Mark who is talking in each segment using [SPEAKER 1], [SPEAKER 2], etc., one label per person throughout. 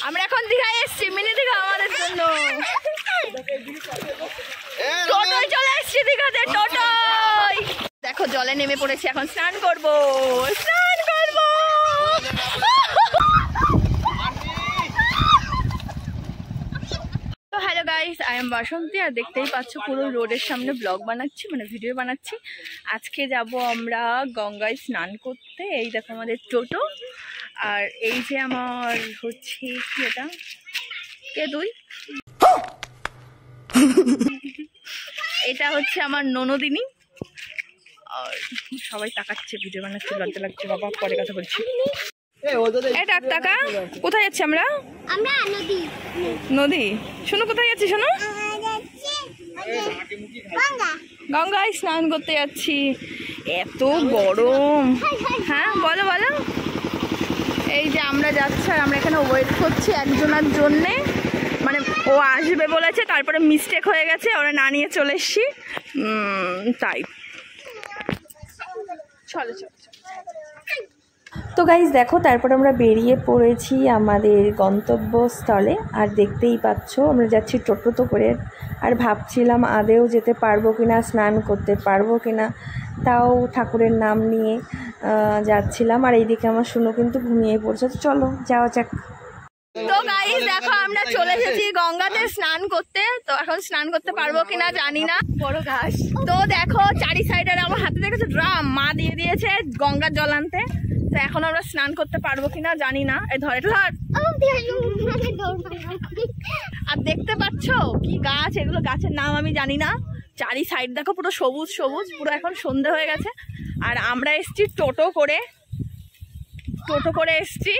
[SPEAKER 1] আমরা এখন দীঘায় এসছি, মিনি দীঘা আমাদের জন্য। টোটোয় চলে এসছি দীঘাতে, টোটোয়। দেখো জলে নেমে পড়েছি, এখন স্নান করবো, স্নান করবো। তো হ্যালো গাইস, আই এম বাসন্তী। আর দেখতেই পাচ্ছ পুরো রোডের সামনে ব্লগ বানাচ্ছি, মানে ভিডিও বানাচ্ছি। আজকে যাব আমরা গঙ্গায় স্নান করতে। এই দেখো আমাদের টোটো, আর এই যে আমার হচ্ছে কি, এটা কে তুই? এটা হচ্ছে আমার ননদিনী। আর সবাই তাকাচ্ছে, ভিডিও বানাচ্ছে, লজ্জা লাগছে বাবা, পরে কথা বলছি। এটা টাকা কোথায় যাচ্ছি আমরা? নদী। শোনো কোথায় যাচ্ছি? শোনো, গঙ্গায় স্নান করতে যাচ্ছি। এত গরম। হ্যাঁ বলো বলো। এই যে আমরা যাচ্ছি, আর আমরা এখানে ওয়েট করছি একজনের জন্যে, মানে ও আসবে বলেছে, তারপরে মিস্টেক হয়ে গেছে, ওরা না নিয়ে চলে এসছি, তাই। চলো চলো। তো গাইজ দেখো, তারপর আমরা বেরিয়ে পড়েছি আমাদের গন্তব্যস্থলে। আর দেখতেই পাচ্ছ আমরা যাচ্ছি টোটোতে করে। আর ভাবছিলাম আদেও যেতে পারবো কিনা, স্নান করতে পারবো কিনা, তাও ঠাকুরের নাম নিয়ে যাচ্ছিলাম। আর এইদিকে আমার শুনো কিন্তু ঘুমিয়ে পড়ছে। তো চলো যাওয়া যাক। তো গাইস দেখো, আমরা চলে এসেছি গঙ্গাতে স্নান করতে। তো এখন স্নান করতে পারবো কিনা জানি না, বড় ঘাস। তো দেখো চারি সাইডে আমার হাতে দেখেছো ড্রাম, মা দিয়ে দিয়েছে গঙ্গার জল আনতে। তো এখন আমরা স্নান করতে পারবো কিনা জানি না। এই ধর, আর দেখতে পাচ্ছ কি গাছ, এগুলো গাছের নাম আমি জানি না। চারি সাইড দেখো পুরো সবুজ সবুজ, পুরো এখন সন্ধে হয়ে গেছে। আর আমরা এসছি টোটো করে, এসছি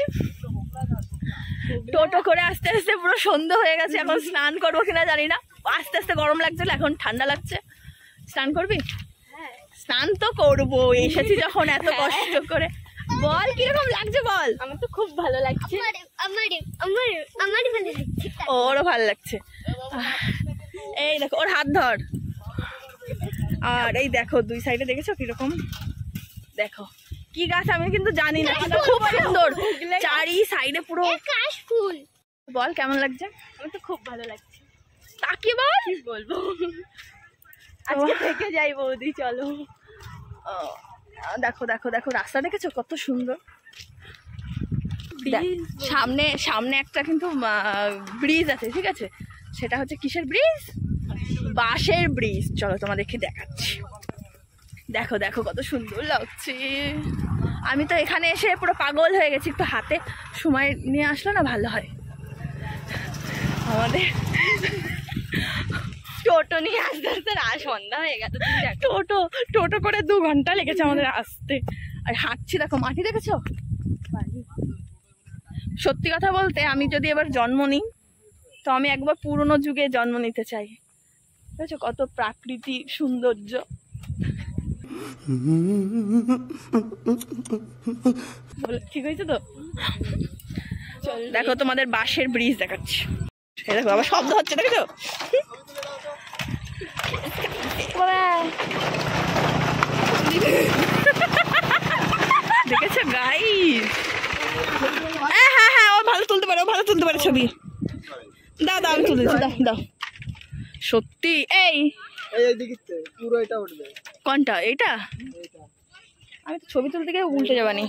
[SPEAKER 1] টোটো করে। আস্তে আস্তে পুরো সন্ধ্যা হয়ে গেছে, এখন স্নান করবো কিনা জানি না। আস্তে আস্তে গরম লাগছিল, এখন ঠান্ডা লাগছে। স্নান করবি? স্নান তো করবো, এসেছি যখন এত কষ্ট করে। বল কিরকম লাগছে বল। আমার তো খুব ভালো লাগছে, ওরও ভালো লাগছে। এই দেখো ওর হাত ধর। আর এই দেখো দুই সাইডে দেখেছো কিরকম, দেখো কি গাছ আমি কিন্তু জানি না, কিন্তু খুব সুন্দর চারি সাইডে পুরো কাশ ফুল। বল কেমন লাগছে? আমার তো খুব ভালো লাগছে। তাকি বল, কি বলবো, আজকে থেকে যাই বৌদি, চলো। দেখো দেখো দেখো রাস্তা দেখেছো কত সুন্দর। সামনে সামনে একটা কিন্তু ব্রিজ আছে, ঠিক আছে? সেটা হচ্ছে কিসের ব্রিজ? বাঁশের ব্রিজ। চলো তোমাদেরকে দেখাচ্ছি। দেখো দেখো কত সুন্দর লাগছে। আমি তো এখানে এসে পুরো পাগল হয়ে গেছি, একটু হাতে সময় নিয়ে আসলে না ভালো হয়। আমাদের টোটো নিয়ে আসতে আসতে সন্ধ্যা হয়ে গেছে। টোটো করে 2 ঘন্টা লেগেছে আমাদের আসতে। আর হাঁটছি দেখো, মাটি দেখেছো? সত্যি কথা বলতে আমি যদি এবার জন্ম নিই, তো আমি একবার পুরনো যুগে জন্ম নিতে চাই। বুঝেছো কত প্রাকৃতিক সৌন্দর্য। ঠিক হয়েছে তো? দেখো তোমাদের বাঁশের ব্রিজ দেখাচ্ছি। দেখো আবার শব্দ হচ্ছে, দেখেছো? দেখেছো গাইস? হ্যাঁ হ্যাঁ হ্যাঁ, ও ভালো তুলতে পারে, ও ভালো তুলতে পারে ছবি। দাও দাও, আমি তুলে দিচ্ছি, দাও দাও। সত্যি এই কোনটা? এইটা আমি তো ছবি তুলতে গিয়ে উল্টে যাবানি।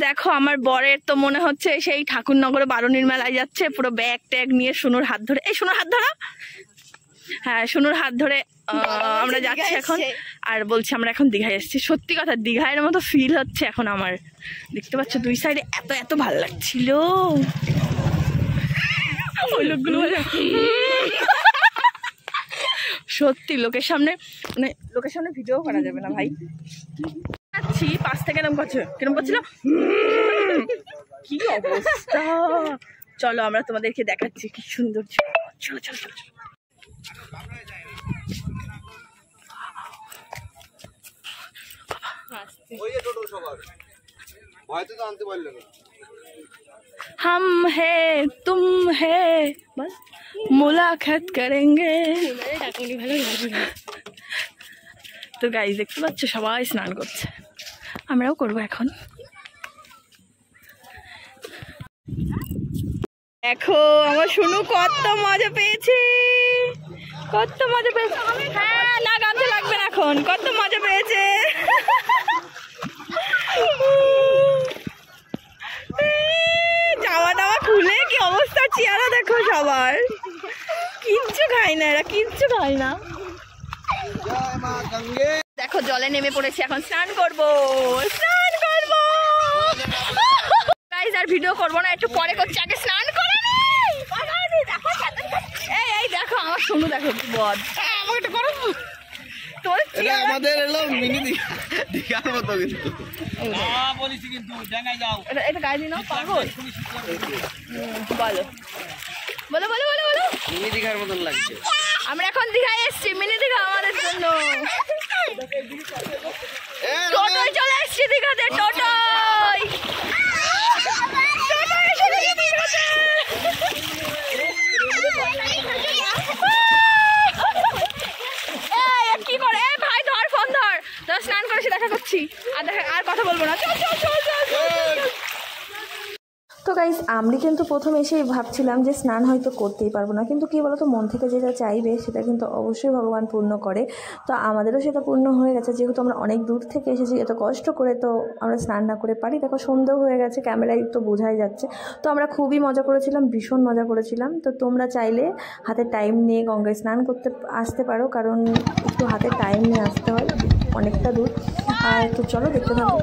[SPEAKER 1] দেখো আমার বরের তো মনে হচ্ছে সেই ঠাকুরনগরে বারুণীর মেলায় যাচ্ছে, পুরো ব্যাগ ট্যাগ নিয়ে সোনুর হাত ধরে। এই সোনুর হাত ধরা, হ্যাঁ সোনুর হাত ধরে আমরা যাচ্ছি এখন। আর বলছি আমরা এখন দীঘায় এসেছি। সত্যি কথা দীঘায়ের মতো ফিল হচ্ছে এখন আমার। দেখতে পাচ্ছ দুই সাইডে এত এত ভালো লাগছিল। ওই লোকগুলো সত্যি লোকের সামনে, মানে লোকের সামনে ভিডিও করা যাবে না ভাই। যাচ্ছি পাশ থেকে এরকম করছে, কিরকম করছিল, কি অবস্থা। চলো আমরা তোমাদেরকে দেখাচ্ছি কি সুন্দর। চলো চলো চলো। हम है तुम है बस मुलाकात करेंगे। তো গাইস দেখতে পাচ্ছ সবাই স্নান করছে, আমরাও করবো এখন। দেখো আমার শুনু কত মজা পেয়েছে, কত মজা পেয়েছে। হ্যাঁ না গামছা লাগবে না এখন, কত মজা পেয়েছে। জামা টামা খুলে কি অবস্থা, চেহারা দেখো সবার, কিচ্ছু খাই না এরা, কিচ্ছু খাই না। দেখো জলে নেমে পড়েছি, এখন স্নান করবো, স্নান করবো। গাইস আর ভিডিও করবো না, একটু পরে করছি, আগে স্নান করে নেই। এই দেখো আমার শুনু, দেখো কি বদ, আমাকে করো
[SPEAKER 2] আমাদের এলো মিনি দীঘার মতো, কিন্তু বলিছি কিন্তু ডাঙায় যাও,
[SPEAKER 1] এটা গায়ে দিন পাগল। বলো বলো বলো বলো বলো,
[SPEAKER 2] মিনি দীঘার মতন লাগছে।
[SPEAKER 1] আমরা এখন দীঘায় এসছি, মিনি দীঘা আমাদের জন্য। টোটোয় চলে এসছি দীঘাতে, টোটোয় কি করে ভাই, ধর ফোন ধর, তোর স্নান করেছি দেখা করছি, আর কথা বলবো না, চল চল চল চল। তো গাইস আমি কিন্তু প্রথম এসেই ভাবছিলাম যে স্নান হয়তো করতেই পারবো না, কিন্তু কী বলতো মন থেকে যেটা চাইবে সেটা কিন্তু অবশ্যই ভগবান পূর্ণ করে। তো আমাদেরও সেটা পূর্ণ হয়ে গেছে, যেহেতু আমরা অনেক দূর থেকে এসেছি, এত কষ্ট করে তো আমরা স্নান না করে পারি। দেখো সন্ধ্যেও হয়ে গেছে, ক্যামেরায় তো বোঝাই যাচ্ছে। তো আমরা খুবই মজা করেছিলাম, ভীষণ মজা করেছিলাম। তো তোমরা চাইলে হাতে টাইম নিয়ে গঙ্গায় স্নান করতে আসতে পারো, কারণ একটু হাতে টাইম নিয়ে আসতে হয়, অনেকটা দূর। আর তো চলো দেখতে থাকো।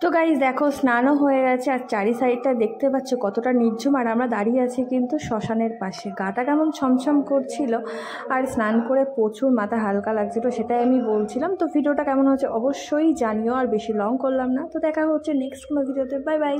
[SPEAKER 1] তো গাইস দেখো স্নানও হয়ে গেছে, আর চারি সাইডটা দেখতে পাচ্ছ কতটা নির্ঝুম। আর আমরা দাঁড়িয়ে আছি কিন্তু শ্মশানের পাশে, গাটা কেমন ছমছম করছিল, আর স্নান করে প্রচুর মাথা হালকা লাগছিল, সেটাই আমি বলছিলাম। তো ভিডিওটা কেমন হচ্ছে অবশ্যই জানিও, আর বেশি লং করলাম না। তো দেখা হচ্ছে নেক্সট কোনো ভিডিওতে, বাই বাই।